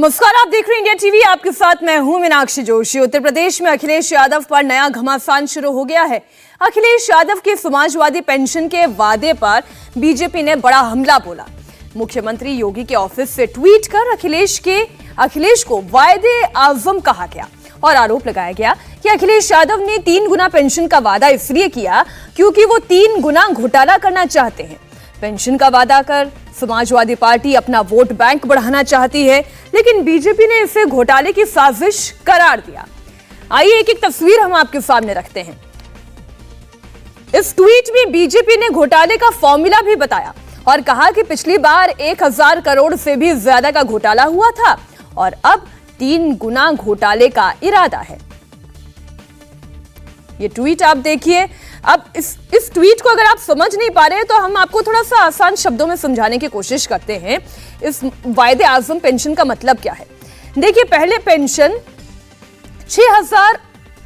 नमस्कार, आप देख रहे हैं इंडिया टीवी। आपके साथ मैं हूं मीनाक्षी जोशी। उत्तर प्रदेश में अखिलेश यादव पर नया घमासान शुरू हो गया है। अखिलेश यादव के समाजवादी पेंशन के वादे पर बीजेपी ने बड़ा हमला बोला। मुख्यमंत्री योगी के ऑफिस से ट्वीट कर अखिलेश को वायदे आजम कहा गया और आरोप लगाया गया कि अखिलेश यादव ने 3 गुना पेंशन का वादा इसलिए किया क्योंकि वो 3 गुना घोटाला करना चाहते हैं। पेंशन का वादा कर समाजवादी पार्टी अपना वोट बैंक बढ़ाना चाहती है, लेकिन बीजेपी ने इसे घोटाले की साजिश करार दिया। आइए एक एक तस्वीर हम आपके सामने रखते हैं। इस ट्वीट में बीजेपी ने घोटाले का फॉर्मूला भी बताया और कहा कि पिछली बार 1000 करोड़ से भी ज्यादा का घोटाला हुआ था और अब 3 गुना घोटाले का इरादा है। ये ट्वीट आप देखिए। अब इस ट्वीट को अगर आप समझ नहीं पा रहे हैं तो हम आपको थोड़ा सा आसान शब्दों में समझाने की कोशिश करते हैं। इस वायदे आजम पेंशन का मतलब क्या है। देखिए, पहले पेंशन 6000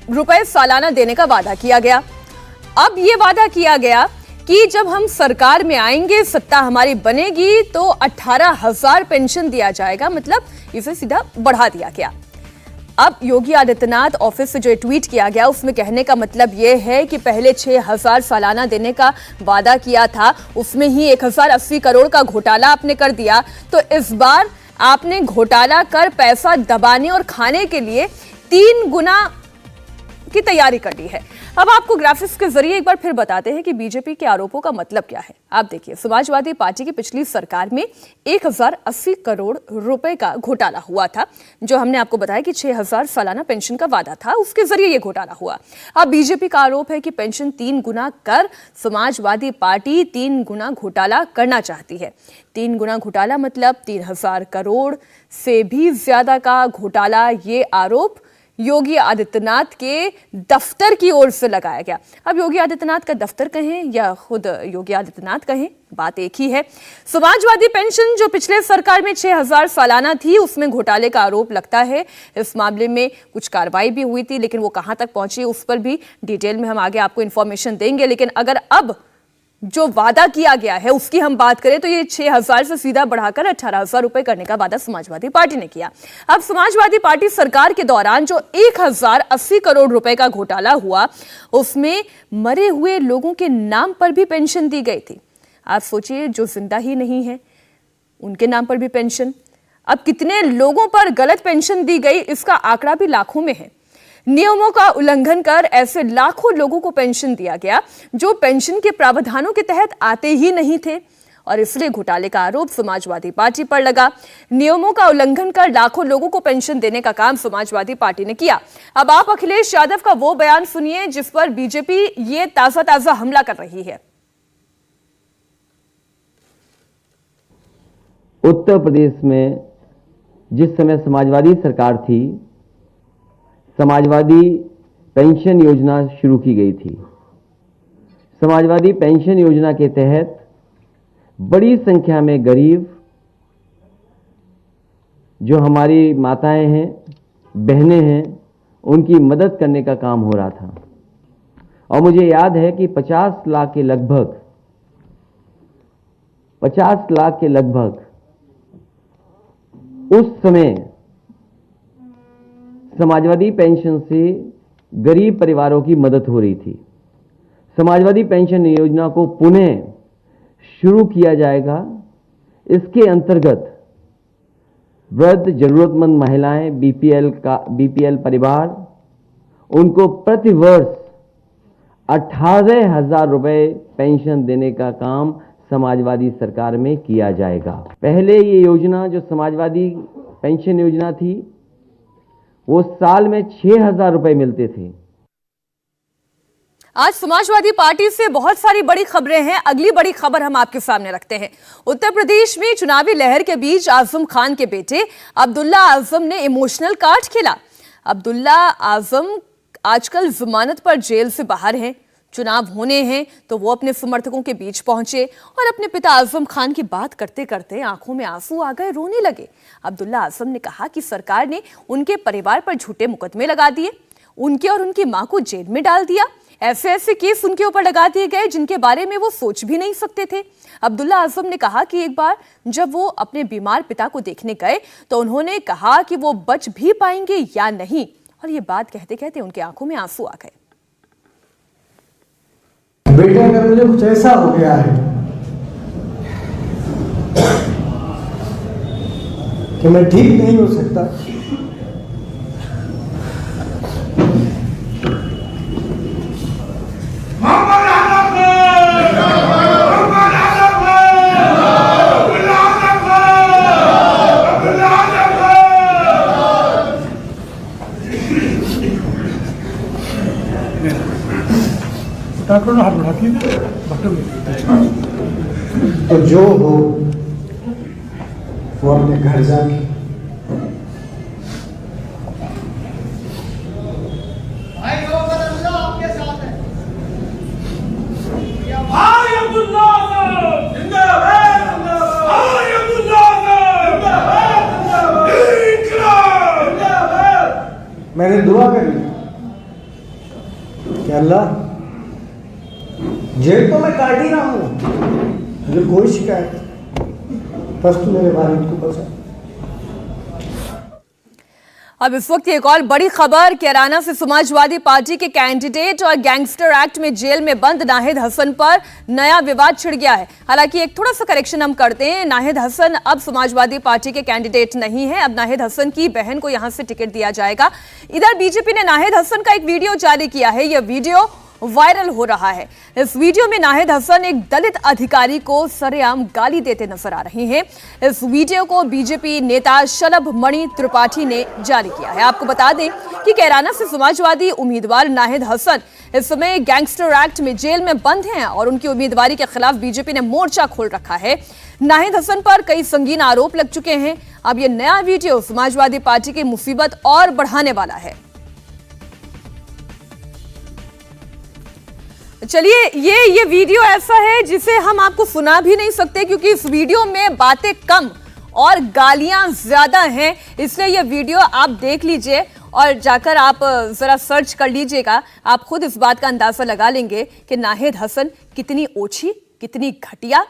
रुपए सालाना देने का वादा किया गया। अब यह वादा किया गया कि जब हम सरकार में आएंगे, सत्ता हमारी बनेगी, तो 18000 पेंशन दिया जाएगा। मतलब इसे सीधा बढ़ा दिया गया। अब योगी आदित्यनाथ ऑफिस से जो ट्वीट किया गया उसमें कहने का मतलब यह है कि पहले 6000 सालाना देने का वादा किया था, उसमें ही 1080 करोड़ का घोटाला आपने कर दिया, तो इस बार आपने घोटाला कर पैसा दबाने और खाने के लिए 3 गुना की तैयारी कर ली है। अब आपको ग्राफिक्स के जरिए एक बार फिर बताते हैं कि बीजेपी के आरोपों का मतलब क्या है। आप देखिए, समाजवादी पार्टी की पिछली सरकार में 1080 करोड़ रुपए का घोटाला हुआ था, जो हमने आपको बताया कि 6000 सालाना पेंशन का वादा था, उसके जरिए यह घोटाला हुआ। अब बीजेपी का आरोप है कि पेंशन 3 गुना कर समाजवादी पार्टी 3 गुना घोटाला करना चाहती है। 3 गुना घोटाला मतलब 3000 करोड़ से भी ज्यादा का घोटाला। ये आरोप योगी आदित्यनाथ के दफ्तर की ओर से लगाया गया। अब योगी आदित्यनाथ का दफ्तर कहें या खुद योगी आदित्यनाथ कहें, बात एक ही है। समाजवादी पेंशन जो पिछले सरकार में 6000 सालाना थी, उसमें घोटाले का आरोप लगता है। इस मामले में कुछ कार्रवाई भी हुई थी, लेकिन वो कहां तक पहुंची उस पर भी डिटेल में हम आगे आपको इंफॉर्मेशन देंगे। लेकिन अगर अब जो वादा किया गया है उसकी हम बात करें तो ये 6000 से सीधा बढ़ाकर 18000 रुपए करने का वादा समाजवादी पार्टी ने किया। अब समाजवादी पार्टी सरकार के दौरान जो 1080 करोड़ रुपए का घोटाला हुआ, उसमें मरे हुए लोगों के नाम पर भी पेंशन दी गई थी। आप सोचिए, जो जिंदा ही नहीं है उनके नाम पर भी पेंशन। अब कितने लोगों पर गलत पेंशन दी गई, इसका आंकड़ा भी लाखों में है। नियमों का उल्लंघन कर ऐसे लाखों लोगों को पेंशन दिया गया जो पेंशन के प्रावधानों के तहत आते ही नहीं थे, और इसलिए घोटाले का आरोप समाजवादी पार्टी पर लगा। नियमों का उल्लंघन कर लाखों लोगों को पेंशन देने का काम समाजवादी पार्टी ने किया। अब आप अखिलेश यादव का वो बयान सुनिए जिस पर बीजेपी ये ताजा हमला कर रही है। उत्तर प्रदेश में जिस समय समाजवादी सरकार थी, समाजवादी पेंशन योजना शुरू की गई थी। समाजवादी पेंशन योजना के तहत बड़ी संख्या में गरीब, जो हमारी माताएं हैं, बहनें हैं, उनकी मदद करने का काम हो रहा था। और मुझे याद है कि 50 लाख के लगभग उस समय समाजवादी पेंशन से गरीब परिवारों की मदद हो रही थी। समाजवादी पेंशन योजना को पुनः शुरू किया जाएगा। इसके अंतर्गत वृद्ध, जरूरतमंद महिलाएं, बीपीएल परिवार, उनको प्रति वर्ष 18,000 रुपए पेंशन देने का काम समाजवादी सरकार में किया जाएगा। पहले ये योजना जो समाजवादी पेंशन योजना थी, वो साल में 6000 रुपए मिलते थे। आज समाजवादी पार्टी से बहुत सारी बड़ी खबरें हैं। अगली बड़ी खबर हम आपके सामने रखते हैं। उत्तर प्रदेश में चुनावी लहर के बीच आजम खान के बेटे अब्दुल्ला आजम ने इमोशनल कार्ड खेला। अब्दुल्ला आजम आजकल जमानत पर जेल से बाहर हैं। चुनाव होने हैं तो वो अपने समर्थकों के बीच पहुंचे और अपने पिता आजम खान की बात करते करते आंखों में आंसू आ गए, रोने लगे। अब्दुल्ला आजम ने कहा कि सरकार ने उनके परिवार पर झूठे मुकदमे लगा दिए, उनके और उनकी मां को जेल में डाल दिया। ऐसे ऐसे केस उनके ऊपर लगा दिए गए जिनके बारे में वो सोच भी नहीं सकते थे। अब्दुल्ला आजम ने कहा कि एक बार जब वो अपने बीमार पिता को देखने गए तो उन्होंने कहा कि वो बच भी पाएंगे या नहीं, और ये बात कहते कहते उनकी आंखों में आंसू आ गए। बेटे, अगर मुझे कुछ ऐसा हो गया है कि मैं ठीक नहीं हो सकता, डॉक्टर ने हाथ बढ़ा दिया, डॉक्टर तो जो हो वो अपने घर जाके मैंने दुआ करी कि अल्लाह, जेल तो मैं काट ही रहा हूं, मुझे कोई शिकायत नहीं, बस तू मेरे वालिद को बचा। अब इस वक्त एक और बड़ी खबर, कैराना से समाजवादी पार्टी के कैंडिडेट और गैंगस्टर एक्ट में जेल में बंद नाहिद हसन पर नया विवाद छिड़ गया है। हालांकि एक थोड़ा सा करेक्शन हम करते हैं, नाहिद हसन अब समाजवादी पार्टी के कैंडिडेट नहीं है, अब नाहिद हसन की बहन को यहां से टिकट दिया जाएगा। इधर बीजेपी ने नाहिद हसन का एक वीडियो जारी किया है, यह वीडियो वायरल हो रहा है। इस वीडियो में नाहिद हसन एक दलित अधिकारी को सरेआम गाली देते नजर आ रहे हैं। इस वीडियो को बीजेपी नेता शलभ मणि त्रिपाठी ने जारी किया है। आपको बता दें कि कैराना से समाजवादी उम्मीदवार नाहिद हसन इस समय गैंगस्टर एक्ट में जेल में बंद हैं और उनकी उम्मीदवारी के खिलाफ बीजेपी ने मोर्चा खोल रखा है। नाहिद हसन पर कई संगीन आरोप लग चुके हैं। अब यह नया वीडियो समाजवादी पार्टी की मुसीबत और बढ़ाने वाला है। चलिए, ये वीडियो ऐसा है जिसे हम आपको सुना भी नहीं सकते, क्योंकि इस वीडियो में बातें कम और गालियां ज्यादा हैं। इसलिए ये वीडियो आप देख लीजिए और जाकर आप जरा सर्च कर लीजिएगा, आप खुद इस बात का अंदाजा लगा लेंगे कि नाहिद हसन कितनी ओछी, कितनी घटिया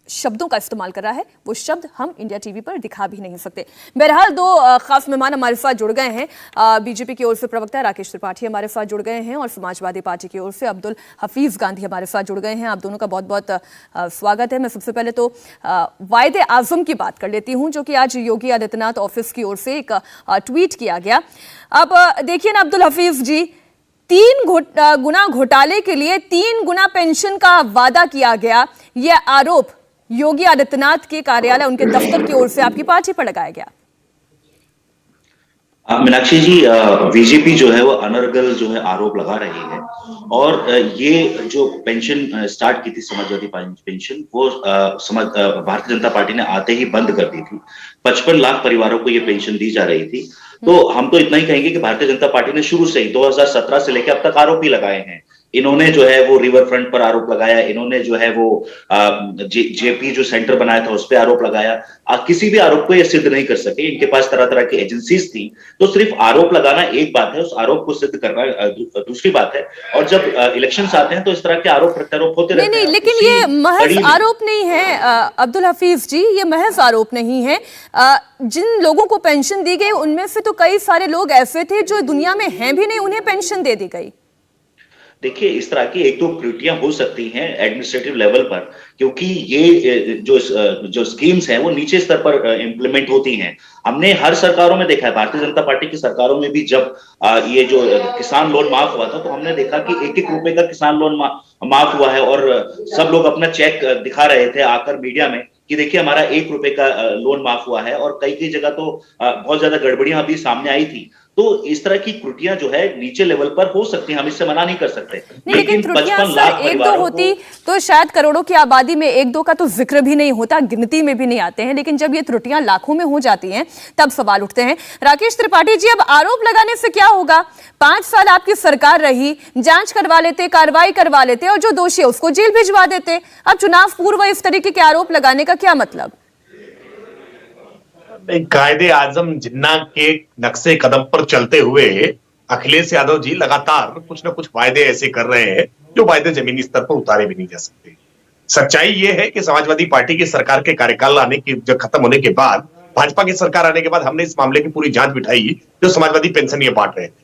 शब्दों का इस्तेमाल कर रहा है। वो शब्द हम इंडिया टीवी पर दिखा भी नहीं सकते। बहरहाल दो खास मेहमान हमारे साथ जुड़ गए हैं। बीजेपी की ओर से प्रवक्ता राकेश त्रिपाठी हमारे साथ जुड़ गए हैं और समाजवादी पार्टी की ओर से अब्दुल हफीज गांधी हमारे साथ जुड़ गए हैं। आप दोनों का बहुत बहुत स्वागत है। मैं सबसे पहले तो वायदे आजम की बात कर लेती हूँ, जो कि आज योगी आदित्यनाथ ऑफिस की ओर से एक ट्वीट किया गया। अब देखिए ना अब्दुल हफीज जी, 3 गुना घोटाले के लिए 3 गुना पेंशन का वादा किया गया, यह आरोप योगी आदित्यनाथ के कार्यालय, उनके दफ्तर की ओर से आपकी पार्टी पर लगाया गया। मीनाक्षी जी, बीजेपी जो है वो अनर्गल जो है आरोप लगा रही है, और ये जो पेंशन स्टार्ट की थी समाजवादी पेंशन, वो भारतीय जनता पार्टी ने आते ही बंद कर दी थी। 55 लाख परिवारों को ये पेंशन दी जा रही थी। तो हम तो इतना ही कहेंगे कि भारतीय जनता पार्टी ने शुरू से ही 2017 से लेकर अब तक आरोप ही लगाए हैं। इन्होंने जो है वो रिवर फ्रंट पर आरोप लगाया, इन्होंने जो है वो जेपी जो सेंटर बनाया था उस पर आरोप लगाया। किसी भी आरोप को ये सिद्ध नहीं कर सके। इनके पास तरह तरह की एजेंसीज थी। तो सिर्फ आरोप लगाना एक बात है, उस आरोप को सिद्ध करना दूसरी बात है। और जब इलेक्शंस आते हैं तो इस तरह के आरोप प्रत्यारोप होते रहते हैं। नहीं, लेकिन ये महज आरोप नहीं है अब्दुल हफीज जी, ये महज आरोप नहीं है। जिन लोगों को पेंशन दी गई उनमें से तो कई सारे लोग ऐसे थे जो दुनिया में हैं भी नहीं, उन्हें पेंशन दे दी गई। देखिए, इस तरह की एक दो त्रुटियां हो सकती हैं एडमिनिस्ट्रेटिव लेवल पर, क्योंकि ये जो स्कीम्स हैं वो नीचे स्तर पर इंप्लीमेंट होती हैं। हमने हर सरकारों में देखा है, भारतीय जनता पार्टी की सरकारों में भी जब ये जो किसान लोन माफ हुआ था तो हमने देखा कि 1-1 रुपए का किसान लोन माफ हुआ है, और सब लोग अपना चेक दिखा रहे थे आकर मीडिया में कि देखिए हमारा 1 रुपए का लोन माफ हुआ है। और कई जगह तो बहुत ज्यादा गड़बड़ियां भी सामने आई थी। तो इस तरह की त्रुटियां जो है नीचे लेवल पर हो सकती हैं, हम इससे मना नहीं कर सकते। लेकिन त्रुटियां सर 1-2 होती तो शायद करोड़ों की आबादी में 1-2 का तो जिक्र भी नहीं होता, गिनती में भी नहीं आते हैं। लेकिन जब ये त्रुटियां लाखों में हो जाती हैं तब सवाल उठते हैं। राकेश त्रिपाठी जी, अब आरोप लगाने से क्या होगा? 5 साल आपकी सरकार रही, जांच करवा लेते, कार्रवाई करवा लेते और जो दोषी है उसको जेल भिजवा देते। अब चुनाव पूर्व इस तरीके के आरोप लगाने का क्या मतलब? कायदे आजम जिन्ना के नक्शे कदम पर चलते हुए अखिलेश यादव जी लगातार कुछ ना कुछ वायदे ऐसे कर रहे हैं जो वायदे जमीनी स्तर पर उतारे भी नहीं जा सकते। सच्चाई ये है कि समाजवादी पार्टी की सरकार के कार्यकाल आने की जब खत्म होने के बाद, भाजपा की सरकार आने के बाद हमने इस मामले की पूरी जांच बिठाई जो समाजवादी पेंशन ये बांट रहे थे।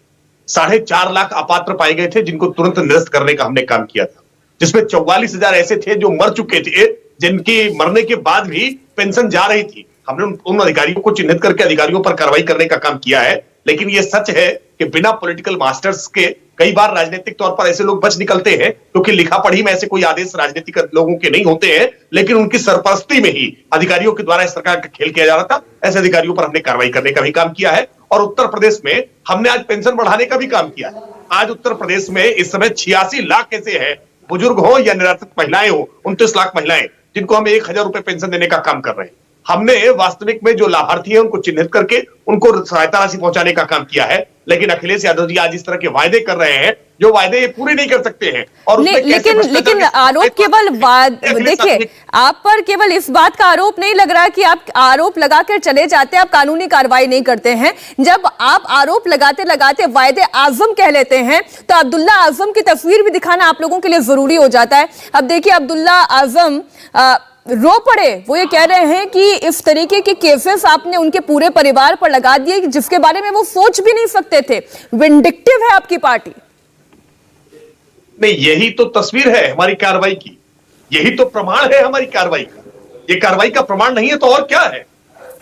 4.5 लाख अपात्र पाए गए थे जिनको तुरंत निरस्त करने का हमने काम किया था, जिसमें 44,000 ऐसे थे जो मर चुके थे, जिनकी मरने के बाद भी पेंशन जा रही थी। हमने उन अधिकारियों को चिन्हित करके अधिकारियों पर कार्रवाई करने का काम किया है। लेकिन यह सच है कि बिना पॉलिटिकल मास्टर्स के कई बार राजनीतिक तौर पर ऐसे लोग बच निकलते हैं, क्योंकि लिखा पढ़ी में ऐसे कोई आदेश राजनीतिक लोगों के नहीं होते हैं, लेकिन उनकी सरपरस्ती में ही अधिकारियों के द्वारा इस सरकार का खेल किया जा रहा था। ऐसे अधिकारियों पर हमने कार्रवाई करने का भी काम किया है। और उत्तर प्रदेश में हमने आज पेंशन बढ़ाने का भी काम किया है। आज उत्तर प्रदेश में इस समय 86 लाख ऐसे हैं, बुजुर्ग हो या निराश्रित महिलाएं हो, 29 लाख महिलाएं, जिनको हम 1,000 रुपए पेंशन देने का काम कर रहे हैं। हमने वास्तविक में जो लाभार्थी है उनको चिन्हित करके उनको सहायता राशि पहुंचाने का काम किया है। लेकिन अखिलेश यादव जी आज इस तरह के वायदे कर रहे हैं जो वायदे ये पूरे नहीं कर सकते हैं। और लेकिन आरोप केवल देखिए, आप पर केवल इस बात का आरोप नहीं लग रहा कि आप आरोप लगाकर चले जाते हैं, आप कानूनी कार्रवाई नहीं करते हैं। जब आप आरोप लगाते लगाते वायदे आजम कह लेते हैं तो अब्दुल्ला आजम की तस्वीर भी दिखाना आप लोगों के लिए जरूरी हो जाता है। अब देखिए, अब्दुल्ला आजम रो पड़े। वो ये कह रहे हैं कि इस तरीके के केसेस आपने उनके पूरे परिवार पर लगा दिए जिसके बारे में वो सोच भी नहीं सकते थे। विंडिक्टिव है आपकी पार्टी। नहीं, यही तो तस्वीर है हमारी कार्रवाई की, यही तो प्रमाण है हमारी कार्रवाई का। ये कार्रवाई का प्रमाण नहीं है तो और क्या है?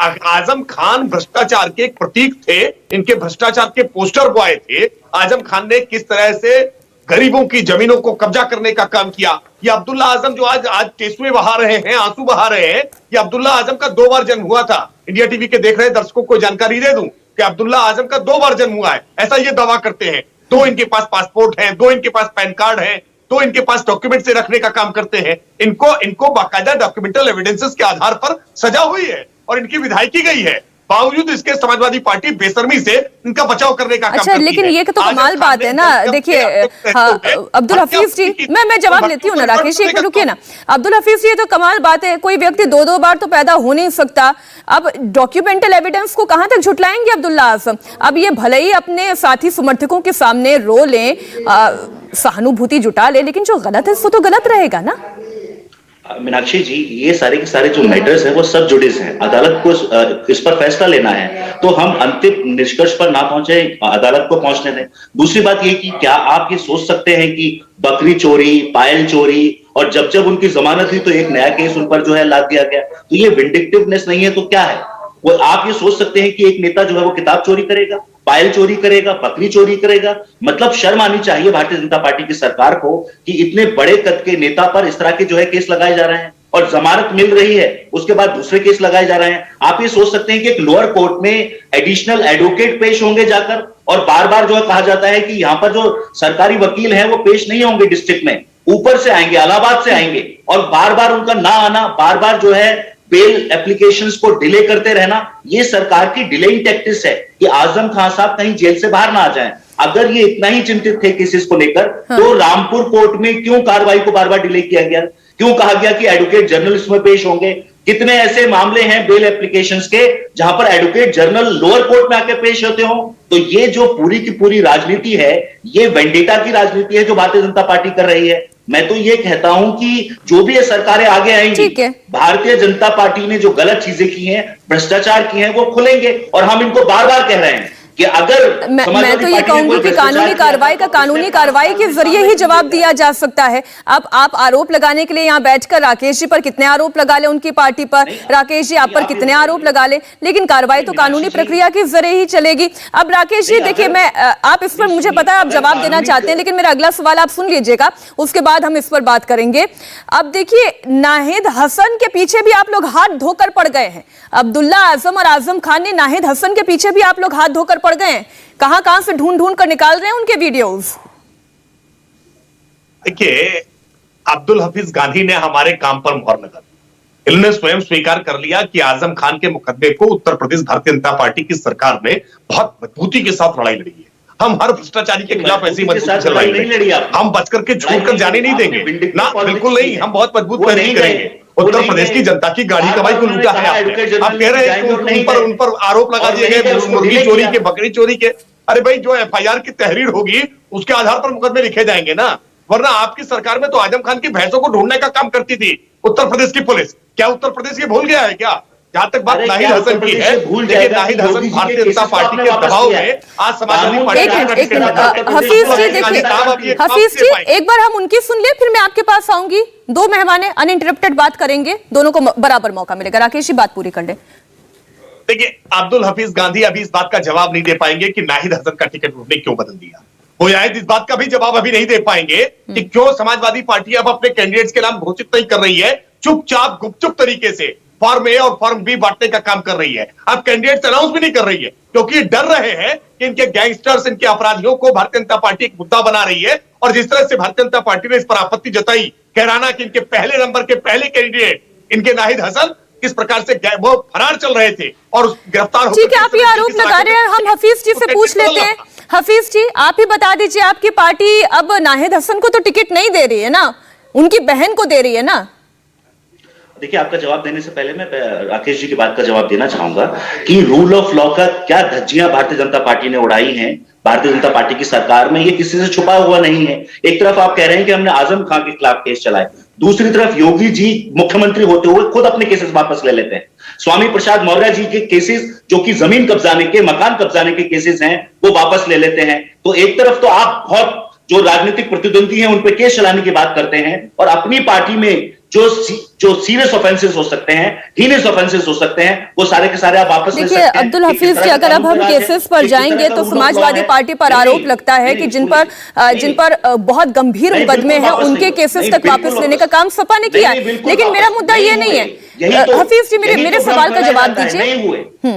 आजम खान भ्रष्टाचार के एक प्रतीक थे, इनके भ्रष्टाचार के पोस्टर बॉय थे। आजम खान ने किस तरह से गरीबों की जमीनों को कब्जा करने का काम किया। ये अब्दुल्ला आजम जो आज टेसुए बहा रहे हैं, आंसू बहा रहे हैं, ये अब्दुल्ला आजम का 2 बार जन्म हुआ था। इंडिया टीवी के देख रहे दर्शकों को जानकारी दे दूं कि अब्दुल्ला आजम का 2 बार जन्म हुआ है, ऐसा ये दावा करते हैं। 2 इनके पास पासपोर्ट है, 2 इनके पास पैन कार्ड है, 2 इनके पास डॉक्यूमेंट से रखने का काम करते हैं। इनको बाकायदा डॉक्यूमेंटल एविडेंसेस के आधार पर सजा हुई है और इनकी विधाई की गई है। बावजूद इसके समाजवादी पार्टी बेशर्मी से इनका बचाव करने का काम करती है। लेकिन ये तो कमाल बात है ना। देखिए अब्दुल हफीज जी, मैं जवाब लेती हूँ ना। राकेश जी रुकिए ना। अब्दुल हफीज जी, ये तो कमाल बात है, कोई व्यक्ति 2 बार तो पैदा हो नहीं सकता। अब डॉक्यूमेंटल एविडेंस को कहां तक झुटलाएंगे अब्दुल्ला आजम? अब ये भले ही अपने साथी समर्थकों के सामने रो लें, सहानुभूति जुटा ले, लेकिन जो गलत है वो तो गलत रहेगा ना। मीनाक्षी जी, ये सारे के सारे जो मैटर्स हैं वो सब जुड़े हैं। अदालत को इस पर फैसला लेना है, तो हम अंतिम निष्कर्ष पर ना पहुंचे, अदालत को पहुंचने दें। दूसरी बात ये कि क्या आप ये सोच सकते हैं कि बकरी चोरी, पायल चोरी, और जब जब उनकी जमानत हुई तो एक नया केस उन पर जो है लाद दिया गया, तो ये विंडिक्टिवनेस नहीं है तो क्या है? वो आप ये सोच सकते हैं कि एक नेता जो है वो किताब चोरी करेगा, पायल चोरी करेगा, बकरी चोरी करेगा? मतलब शर्म आनी चाहिए भारतीय जनता पार्टी की सरकार को कि इतने बड़े कद के नेता पर इस तरह के जो है केस लगाए जा रहे हैं और जमानत मिल रही है, उसके बाद दूसरे केस लगाए जा रहे हैं। आप ये सोच सकते हैं कि एक लोअर कोर्ट में एडिशनल एडवोकेट पेश होंगे जाकर, और बार बार जो है कहा जाता है कि यहां पर जो सरकारी वकील हैं वो पेश नहीं होंगे डिस्ट्रिक्ट में, ऊपर से आएंगे, इलाहाबाद से आएंगे, और बार बार उनका ना आना, बार बार जो है बेल एप्लीकेशंस को डिले करते रहना, ये सरकार की डिलेइंग टैक्टिक्स है कि आजम खान साहब कहीं जेल से बाहर ना आ जाएं। अगर ये इतना ही चिंतित थे केसेस को लेकर, तो रामपुर कोर्ट में क्यों कार्रवाई को बार बार डिले किया गया? क्यों कहा गया कि एडवोकेट जनरल इसमें पेश होंगे? कितने ऐसे मामले हैं बेल एप्लीकेशंस के जहां पर एडवोकेट जनरल लोअर कोर्ट में आके पेश होते हो? तो ये जो पूरी की पूरी राजनीति है, ये वेंडेटा की राजनीति है जो भारतीय जनता पार्टी कर रही है। मैं तो ये कहता हूं कि जो भी ये सरकारें आगे आएंगी, भारतीय जनता पार्टी ने जो गलत चीजें की हैं, भ्रष्टाचार की हैं, वो खुलेंगे। और हम इनको बार बार कह रहे हैं कि अगर मैं तो ये कहूंगी कि कानूनी कार्रवाई के जरिए ही जवाब दिया जा सकता है। अब आप आरोप लगाने के लिए यहाँ बैठकर राकेश जी पर कितने आरोप लगा ले, उनकी पार्टी पर, राकेश जी आप पर कितने आरोप लगा ले, लेकिन कार्रवाई तो कानूनी प्रक्रिया के जरिए ही चलेगी। अब राकेश जी देखिए, मैं आप इस पर, मुझे पता है आप जवाब देना चाहते हैं, लेकिन मेरा अगला सवाल आप सुन लीजिएगा, उसके बाद हम इस पर बात करेंगे। अब देखिए, नाहिद हसन के पीछे भी आप लोग हाथ धोकर पड़ गए हैं। अब्दुल्ला आजम और आजम खान ने नाहिद हसन के पीछे भी आप लोग हाथ धोकर पड़ गए हैं। कहां से ढूंढ कर निकाल रहे हैं उनके वीडियोस। देखिए, अब्दुल हफीज गांधी ने हमारे काम पर मुहर लगा दी। इन्होंने स्वयं स्वीकार कर लिया कि आजम खान के मुकदमे को उत्तर प्रदेश भारतीय जनता पार्टी की सरकार ने बहुत मजबूती के साथ लड़ाई लड़ी है। हम हर भ्रष्टाचारी के खिलाफ ऐसी मजबूती से लड़ाई लड़ी, हम बच करके छूट कर जाने नहीं देंगे ना, बिल्कुल नहीं। हम बहुत मजबूत नहीं करेंगे। उत्तर प्रदेश की जनता की गाड़ी कमाई को लूटा है आपने। आप कह रहे हैं उन पर आरोप लगा दिए गए मुर्गी चोरी के, बकरी चोरी के। अरे भाई, जो एफआईआर की तहरीर होगी उसके आधार पर मुकदमे लिखे जाएंगे ना, वरना आपकी सरकार में तो आजम खान की भैंसों को ढूंढने का काम करती थी उत्तर प्रदेश की पुलिस। क्या उत्तर प्रदेश ये भूल गया है क्या? जहां तक बात नाहिद हसन की है, लेकिन नाहिद हसन भारतीय जनता पार्टी के दबाव में आज समाजवादी पार्टी हफीज जी देखिए, हफीज जी एक बार हम उनकी सुन ले, फिर मैं आपके पास आऊंगी। दो मेहमान है, अनइंटरप्टेड बात करेंगे, दोनों को बराबर मौका मिलेगा। राकेश जी बात पूरी कर ले। देखिए, अब्दुल हफीज गांधी अभी इस बात का जवाब नहीं दे पाएंगे कि नाहिद हसन का टिकट उन्होंने क्यों बदल दिया। वो शायद इस बात का भी जवाब अभी नहीं दे पाएंगे कि क्यों समाजवादी पार्टी अब अपने कैंडिडेट्स के नाम घोषित नहीं कर रही है, चुपचाप गुपचुप तरीके से फॉर्म ए और फॉर्म बी बांटने का काम कर रही है। अब कैंडिडेट्स अनाउंस भी नहीं कर रही है, क्योंकि डर रहे हैं कि इनके गैंगस्टर्स, इनके अपराधियों को भारतीय जनता पार्टी एक मुद्दा बना रही है। और जिस तरह से भारतीय जनता पार्टी ने इस पर आपत्ति जताई, कहराना कि इनके पहले नंबर के पहले कैंडिडेट इनके नाहिद हसन किस प्रकार से वो फरार चल रहे थे और गिरफ्तार। ठीक है, आप ये आरोप लगा रहे हैं, हम हफीज जी से पूछ लेते हैं। हफीज जी आप ही बता दीजिए, आपकी पार्टी अब नाहिद हसन को तो टिकट नहीं दे रही है ना, उनकी बहन को दे रही है ना? देखिए, आपका जवाब देने से पहले मैं राकेश जी की बात का जवाब देना चाहूंगा कि रूल ऑफ लॉ का क्या धज्जियां भारतीय जनता पार्टी ने उड़ाई हैं भारतीय जनता पार्टी की सरकार में, ये किसी से छुपा हुआ नहीं है। एक तरफ आप कह रहे हैं कि हमने आजम खान के खिलाफ केस चलाए, दूसरी तरफ योगी जी मुख्यमंत्री होते हुए खुद अपने केसेस वापस ले लेते हैं। स्वामी प्रसाद मौर्य जी के केसेस, जो कि जमीन कब्जाने के, मकान कब्जाने के केसेस हैं, वो वापस ले लेते हैं। तो एक तरफ तो आप बहुत जो राजनीतिक प्रतिद्वंदी हैं उन पे केस चलाने की बात करते हैं, और अपनी पार्टी में जो सीरियस ऑफेंसेस हो सकते हैं, हीनियस ऑफेंसेस हो सकते हैं, वो सारे के सारे आप वापस ले सकते हैं। देखिए अब्दुल हफीज जी, अगर अब हम केसेस पर जाएंगे तो समाजवादी पार्टी पर आरोप लगता है कि जिन पर बहुत गंभीर मुकदमे हैं उनके केसेस तक वापस लेने का काम सपा ने किया है। लेकिन मेरा मुद्दा ये नहीं है। हफीज जी मेरे सवाल का जवाब दीजिए।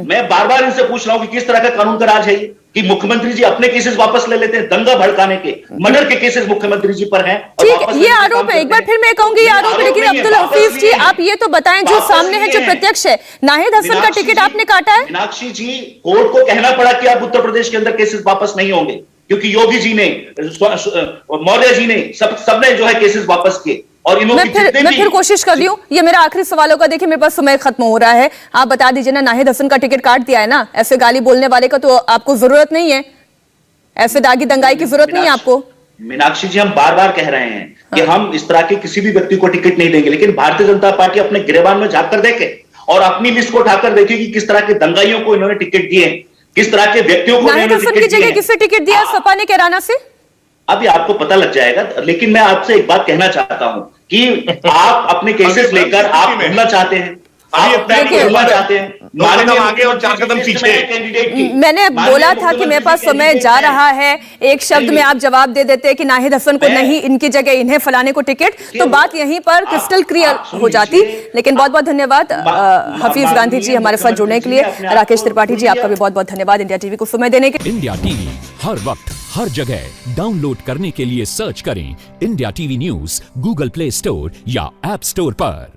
मैं बार बार इनसे पूछ रहा हूं कि किस तरह का कानून का राज है कि मुख्यमंत्री जी अपने केसेस वापस ले लेते हैं, दंगा भड़काने के, मर्डर के केसेस मुख्यमंत्री जी पर हैं। ठीक, ये आरोप है, एक बार फिर मैं कहूंगी ये आरोप है। लेकिन अब्दुल हफीज जी आप ये तो बताएं, जो सामने है, जो प्रत्यक्ष है, नाहिद हसन का टिकट आपने काटा है? मीनाक्षी जी, कोर्ट को कहना पड़ा कि आप उत्तर प्रदेश के अंदर केसेस वापस नहीं होंगे, क्योंकि योगी जी ने, मौर्य जी ने, सबने जो है केसेस वापस किए। और मैं फिर कोशिश कर रही हूँ, ये मेरा आखिरी सवालों का, देखिए मेरे पास समय खत्म हो रहा है, आप बता दीजिए ना, नाहिद हसन का टिकट काट दिया है ना? ऐसे गाली बोलने वाले का तो आपको जरूरत नहीं है, ऐसे दागी दंगाई की जरूरत नहीं है आपको। मीनाक्षी जी, हम बार बार कह रहे हैं कि हम इस तरह के किसी भी व्यक्ति को टिकट नहीं देंगे, लेकिन भारतीय जनता पार्टी अपने गिरेबान में झांक कर देखे और अपनी लिस्ट को उठाकर देखे कि किस तरह के दंगाइयों को इन्होंने टिकट दिए, किस तरह के व्यक्तियों को नाहिद हसन की जगह किससे टिकट दिया सपा ने कहराना से? अभी आपको पता लग जाएगा। लेकिन मैं आपसे एक बात कहना चाहता हूं कि आप अपने केसेस लेकर आप घूमना चाहते हैं, आगे और 4 कदम पीछे। मैंने बोला था कि मेरे पास समय जा रहा है, एक शब्द में आप जवाब दे देते कि नाहिद हसन को नहीं, इनकी जगह इन्हें फलाने को टिकट, तो बात यहीं पर क्रिस्टल क्लियर हो जाती। लेकिन बहुत बहुत धन्यवाद हफीज गांधी जी हमारे साथ जुड़ने के लिए। राकेश त्रिपाठी जी आपका भी बहुत बहुत धन्यवाद इंडिया टीवी को समय देने के। इंडिया टीवी हर वक्त हर जगह डाउनलोड करने के लिए सर्च करें India TV news Google play store या ऐप स्टोर पर।